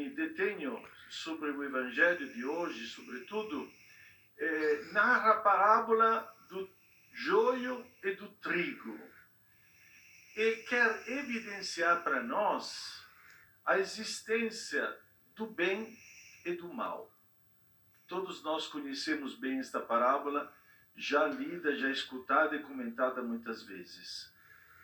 me detenho sobre o Evangelho de hoje, sobretudo, narra a parábola do joio e do trigo. E quer evidenciar para nós a existência do bem e do mal. Todos nós conhecemos bem esta parábola, já lida, já escutada e comentada muitas vezes.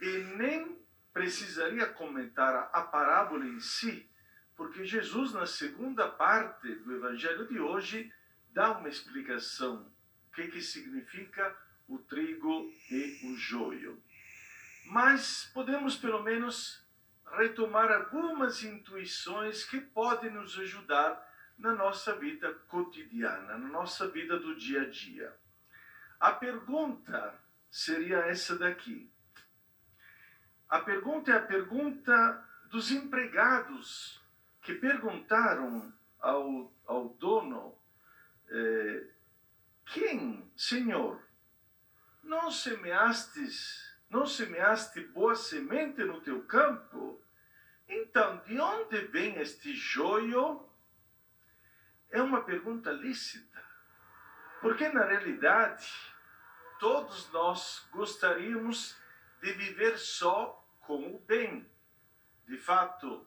E nem precisaria comentar a parábola em si, porque Jesus, na segunda parte do Evangelho de hoje, dá uma explicação o que significa o trigo e o joio. Mas podemos, pelo menos, retomar algumas intuições que podem nos ajudar na nossa vida cotidiana, na nossa vida do dia a dia. A pergunta seria essa daqui. A pergunta é a pergunta dos empregados que perguntaram ao dono: quem, Senhor, não semeaste boa semente no teu campo? Então, de onde vem este joio? É uma pergunta lícita, porque na realidade todos nós gostaríamos de viver só com o bem. De fato,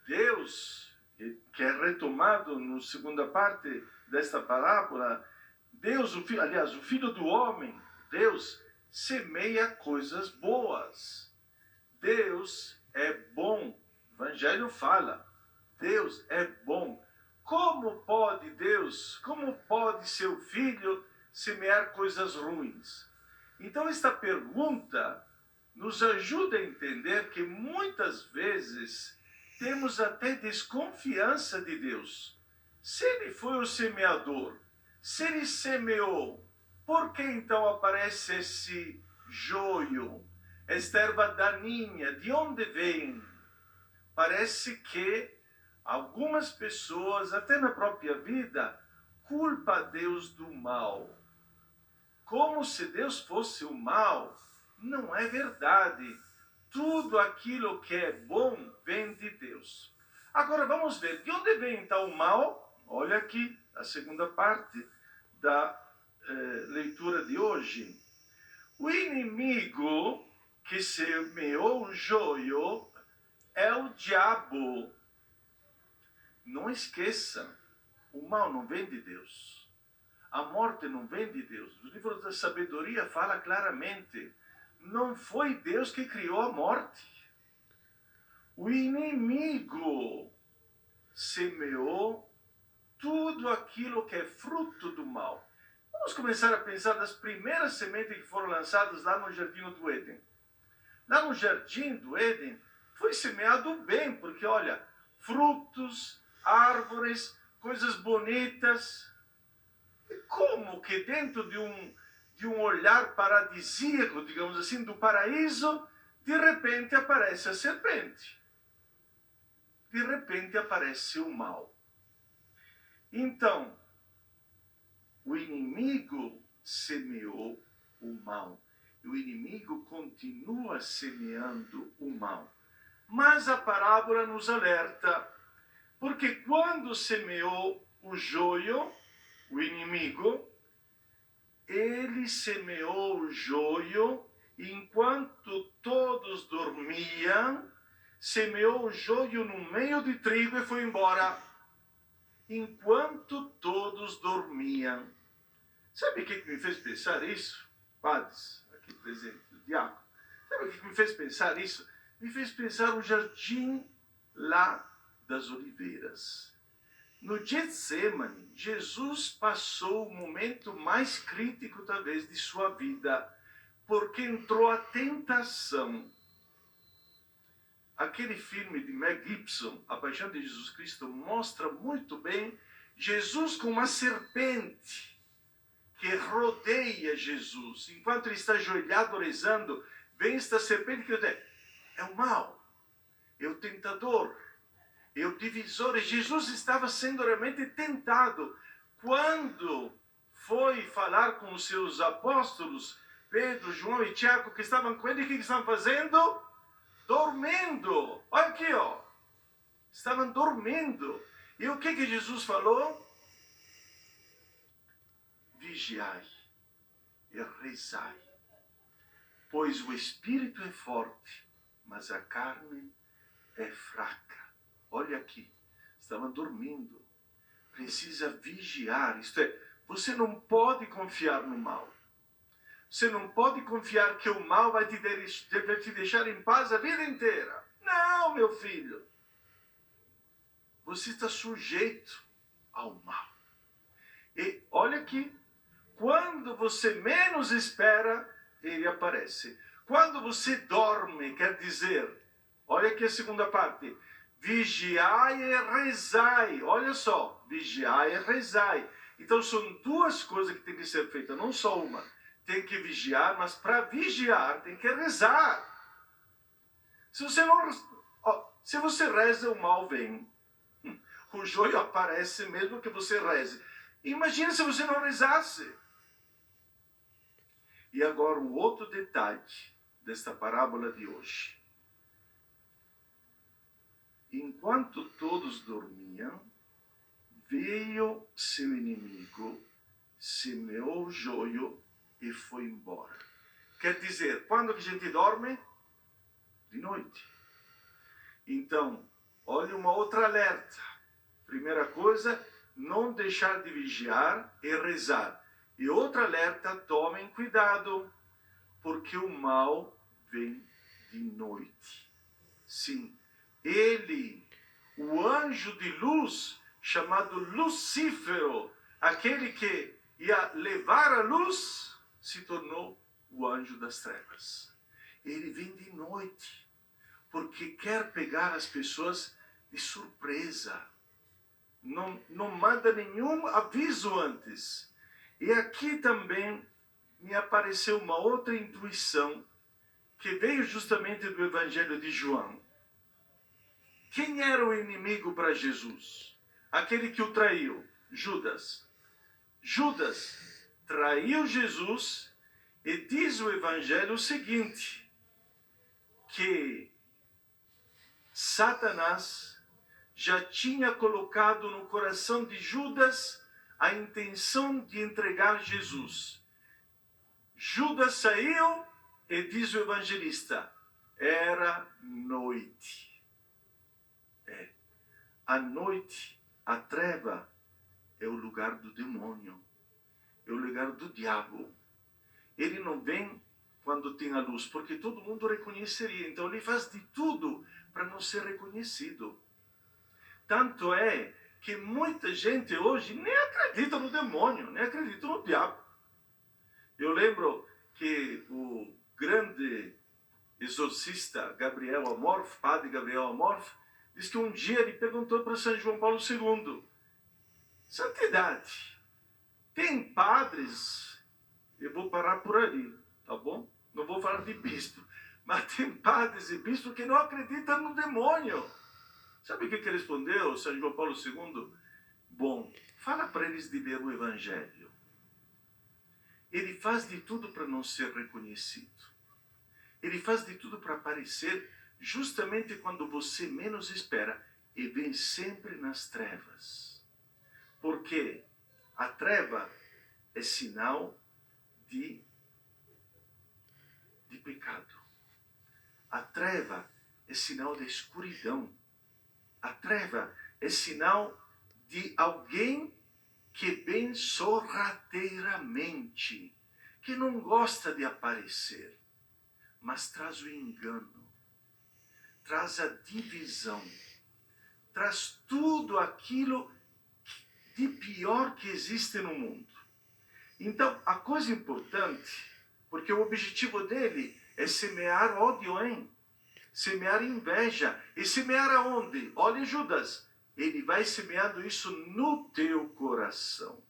Deus, que é retomado na segunda parte desta parábola, Deus, o Filho do Homem, Deus semeia coisas boas. Deus é bom. O Evangelho fala, Deus é bom. Como pode seu Filho semear coisas ruins? Então esta pergunta nos ajuda a entender que muitas vezes temos até desconfiança de Deus. Se Ele foi o semeador, se Ele semeou, por que então aparece esse joio, esta erva daninha? De onde vem? Parece que algumas pessoas, até na própria vida, culpam a Deus do mal. Como se Deus fosse o mal. Não é verdade. Tudo aquilo que é bom vem de Deus. Agora vamos ver, de onde vem então o mal? Olha aqui a segunda parte da leitura de hoje. O inimigo que semeou o joio é o diabo. Não esqueça, o mal não vem de Deus. A morte não vem de Deus. O livro da sabedoria fala claramente, não foi Deus que criou a morte. O inimigo semeou tudo aquilo que é fruto do mal. Vamos começar a pensar das primeiras sementes que foram lançadas lá no Jardim do Éden. Lá no Jardim do Éden foi semeado o bem, porque olha, frutos, árvores, coisas bonitas. E como que dentro de um olhar paradisíaco, digamos assim, do paraíso, de repente aparece a serpente. De repente aparece o mal. Então, o inimigo semeou o mal. E o inimigo continua semeando o mal. Mas a parábola nos alerta, porque quando semeou o joio, o inimigo, ele semeou o joio enquanto todos dormiam, semeou o joio no meio de trigo e foi embora. Enquanto todos dormiam. Sabe o que me fez pensar isso? Padres, aqui presente, o diácono. Sabe o que me fez pensar isso? Me fez pensar o jardim lá das oliveiras. No Getsemane, Jesus passou o momento mais crítico, talvez, de sua vida, porque entrou a tentação. Aquele filme de Mel Gibson, A Paixão de Jesus Cristo, mostra muito bem Jesus com uma serpente que rodeia Jesus. Enquanto ele está ajoelhado rezando, vem esta serpente que diz, é o mal, é o tentador, é o divisor. E Jesus estava sendo realmente tentado. Quando foi falar com os seus apóstolos, Pedro, João e Tiago, que estavam com ele, o que estavam fazendo? Dormindo. Olha aqui, ó. estavam dormindo. E o que Jesus falou? Vigiai e rezai, pois o espírito é forte, mas a carne é fraca. Olha aqui, estavam dormindo. Precisa vigiar, isto é, você não pode confiar no mal. Você não pode confiar que o mal vai te deixar em paz a vida inteira. Não, meu filho. Você está sujeito ao mal. E olha aqui, quando você menos espera, ele aparece. Quando você dorme, quer dizer, olha aqui a segunda parte, vigiai e rezai. Olha só, vigiai e rezai. Então são duas coisas que tem que ser feitas, não só uma. Tem que vigiar, mas para vigiar tem que rezar. Se você não, se você reza, o mal vem. O joio aparece mesmo que você reze. Imagina se você não rezasse. E agora um outro detalhe desta parábola de hoje. Enquanto todos dormiam, veio seu inimigo, semeou o joio e foi embora. Quer dizer, quando que a gente dorme? De noite. Então, olha uma outra alerta. Primeira coisa, não deixar de vigiar e rezar. E outra alerta, tomem cuidado, porque o mal vem de noite. Sim, ele, o anjo de luz, chamado Lucífero, aquele que ia levar a luz, se tornou o anjo das trevas. Ele vem de noite, porque quer pegar as pessoas de surpresa. Não manda nenhum aviso antes. E aqui também me apareceu uma outra intuição que veio justamente do Evangelho de João. Quem era o inimigo para Jesus? Aquele que o traiu, Judas. Judas traiu Jesus e diz o Evangelho o seguinte, que Satanás já tinha colocado no coração de Judas a intenção de entregar Jesus. Judas saiu e diz o evangelista, era noite. A noite, a treva, é o lugar do demônio, é o lugar do diabo. Ele não vem quando tem a luz, porque todo mundo reconheceria. Então ele faz de tudo para não ser reconhecido. Tanto é que muita gente hoje nem acredita no demônio, nem acredita no diabo. Eu lembro que o grande exorcista Gabriel Amorf, padre Gabriel Amorf, diz que um dia ele perguntou para São João Paulo II, santidade, tem padres, eu vou parar por ali, tá bom? Não vou falar de bispo, mas tem padres e bispos que não acreditam no demônio. Sabe o que ele respondeu, São João Paulo II? Bom, fala para eles de ler o Evangelho. Ele faz de tudo para não ser reconhecido. Ele faz de tudo para aparecer justamente quando você menos espera. E vem sempre nas trevas. Porque a treva é sinal de pecado. A treva é sinal de escuridão. A treva é sinal de alguém que vem sorrateiramente, que não gosta de aparecer, mas traz o engano, traz a divisão, traz tudo aquilo de pior que existe no mundo. Então, a coisa importante, porque o objetivo dele é semear ódio, hein? Semear inveja. E semear aonde? Olha, Judas, ele vai semeando isso no teu coração.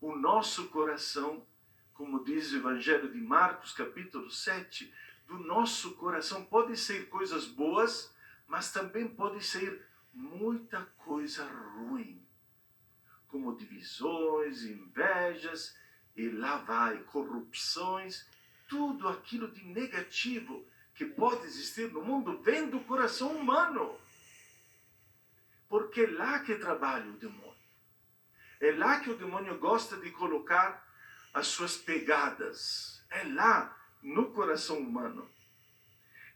O nosso coração, como diz o Evangelho de Marcos, capítulo 7, do nosso coração pode ser coisas boas, mas também pode ser muita coisa ruim, como divisões, invejas, e lá vai, corrupções, tudo aquilo de negativo que pode existir no mundo vem do coração humano. Porque é lá que trabalha o demônio. É lá que o demônio gosta de colocar as suas pegadas. É lá, no coração humano.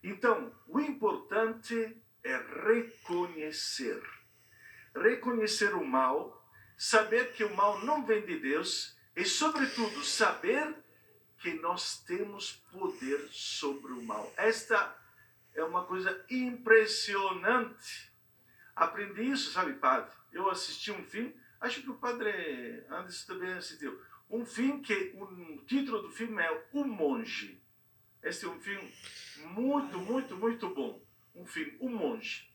Então, o importante é reconhecer. Reconhecer o mal, saber que o mal não vem de Deus e, sobretudo, saber que nós temos poder sobre o mal. Esta é uma coisa impressionante. Aprendi isso, sabe, padre? Eu assisti um filme, acho que o padre Anderson também assistiu. Um filme que o título do filme é O Monge. Este é um filme muito, muito, muito bom. Um filme, O Monge.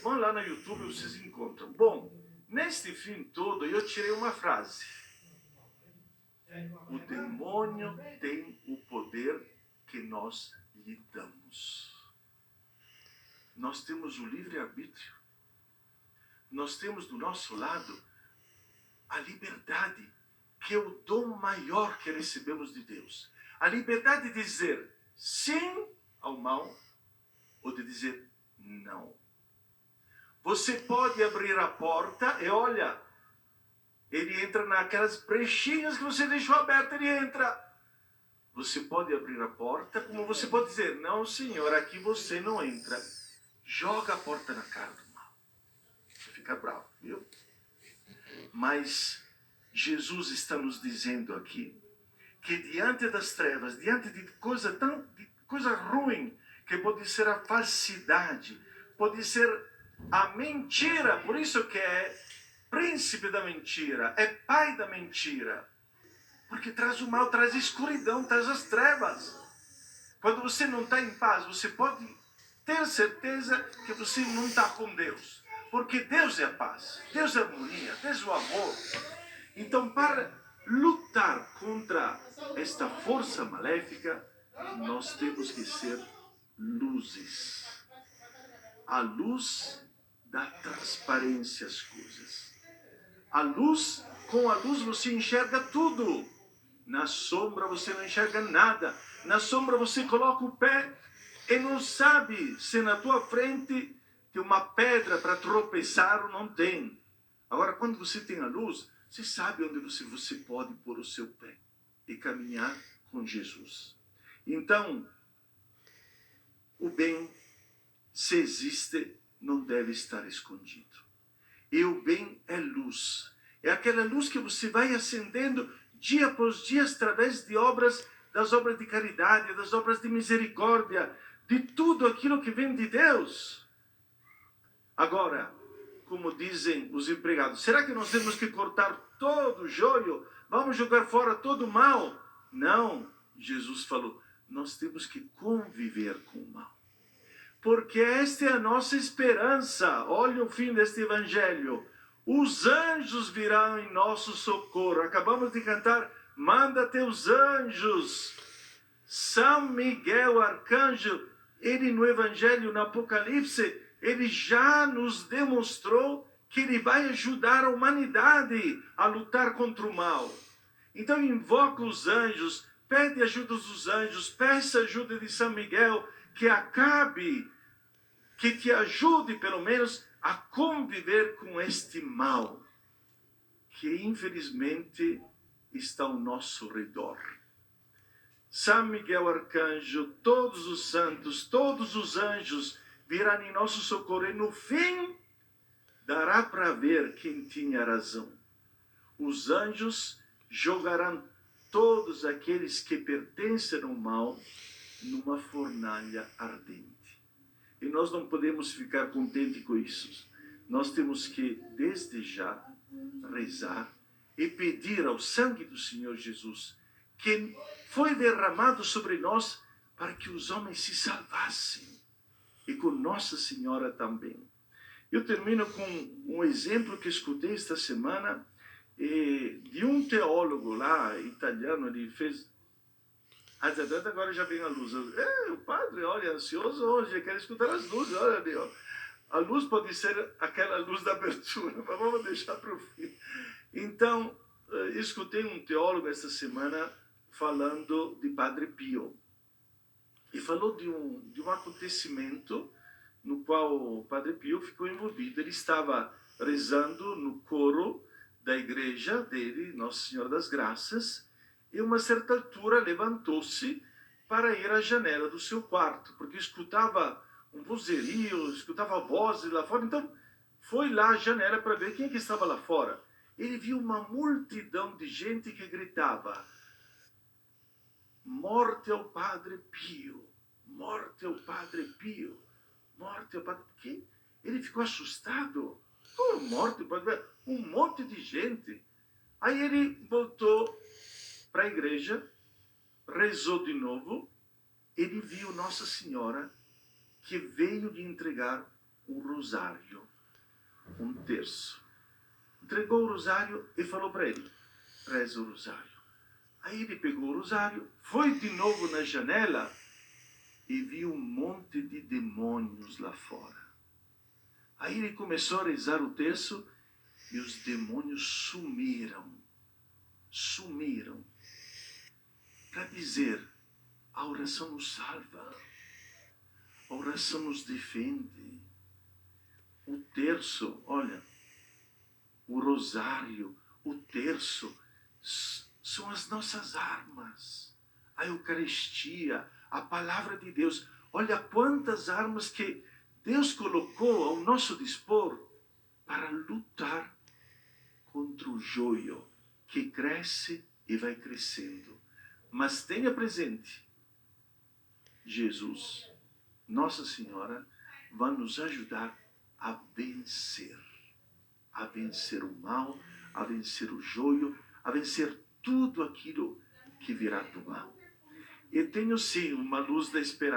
Vão lá no YouTube, vocês encontram. Bom, neste filme todo eu tirei uma frase. O demônio tem o poder que nós lhe damos. Nós temos o livre-arbítrio. Nós temos do nosso lado a liberdade, que é o dom maior que recebemos de Deus. A liberdade de dizer sim ao mal ou de dizer não. Você pode abrir a porta e olha, ele entra naquelas brechinhas que você deixou aberta, ele entra. Você pode abrir a porta, como você pode dizer, não senhor, aqui você não entra. Joga a porta na cara do mal. Você fica bravo, viu? Mas Jesus está nos dizendo aqui que diante das trevas, diante de coisa ruim, que pode ser a falsidade, pode ser a mentira, por isso que é príncipe da mentira, é pai da mentira, porque traz o mal, traz a escuridão, traz as trevas. Quando você não está em paz, você pode ter certeza que você não está com Deus, porque Deus é a paz, Deus é a harmonia, Deus é o amor. Então, para lutar contra esta força maléfica, nós temos que ser luzes. A luz dá transparência às coisas. A luz, com a luz você enxerga tudo. Na sombra você não enxerga nada. Na sombra você coloca o pé e não sabe se na tua frente tem uma pedra para tropeçar ou não tem. Agora, quando você tem a luz, você sabe onde você pode pôr o seu pé e caminhar com Jesus. Então, o bem, se existe, não deve estar escondido. E o bem é luz. É aquela luz que você vai acendendo dia após dia através de das obras de caridade, das obras de misericórdia, de tudo aquilo que vem de Deus. Agora, como dizem os empregados, será que nós temos que cortar todo o joio? Vamos jogar fora todo o mal? Não, Jesus falou, nós temos que conviver com o mal. Porque esta é a nossa esperança. Olha o fim deste evangelho. Os anjos virão em nosso socorro. Acabamos de cantar, manda teus anjos. São Miguel, arcanjo, ele no evangelho, no Apocalipse, ele já nos demonstrou que ele vai ajudar a humanidade a lutar contra o mal. Então invoca os anjos, pede ajuda dos anjos, peça ajuda de São Miguel, que te ajude pelo menos a conviver com este mal, que infelizmente está ao nosso redor. São Miguel Arcanjo, todos os santos, todos os anjos virão em nosso socorro, e no fim dará para ver quem tinha razão. Os anjos jogarão todos aqueles que pertencem ao mal numa fornalha ardente. E nós não podemos ficar contentes com isso. Nós temos que, desde já, rezar e pedir ao sangue do Senhor Jesus, que foi derramado sobre nós para que os homens se salvassem. E com Nossa Senhora também. Eu termino com um exemplo que escutei esta semana de um teólogo lá, italiano. Ele fez... Agora já vem a luz. O padre, olha, ansioso hoje, quer escutar as luzes. Olha ali, ó. A luz pode ser aquela luz da abertura, mas vamos deixar para o fim. Então, eu escutei um teólogo esta semana falando de Padre Pio. E falou de um acontecimento no qual o Padre Pio ficou envolvido. Ele estava rezando no coro da igreja dele, Nossa Senhora das Graças, e a uma certa altura levantou-se para ir à janela do seu quarto, porque escutava um vozerio, escutava vozes lá fora. Então foi lá à janela para ver quem que estava lá fora. Ele viu uma multidão de gente que gritava: morte ao Padre Pio, morte ao Padre Pio, morte ao Padre Pio. Ele ficou assustado. Como morte ao Padre Pio? Um monte de gente. Aí ele voltou para a igreja, rezou de novo. Ele viu Nossa Senhora que veio lhe entregar um rosário, um terço. Entregou o rosário e falou para ele: reza o rosário. Aí ele pegou o rosário, foi de novo na janela e viu um monte de demônios lá fora. Aí ele começou a rezar o terço e os demônios sumiram. Sumiram. Para dizer, a oração nos salva. A oração nos defende. O terço, olha, o rosário, o terço, são as nossas armas. A Eucaristia, a palavra de Deus. Olha quantas armas que Deus colocou ao nosso dispor para lutar contra o joio que cresce e vai crescendo. Mas tenha presente, Jesus, Nossa Senhora, vai nos ajudar a vencer o mal, a vencer o joio, a vencer tudo aquilo que virá do mal. Eu tenho sim uma luz da esperança.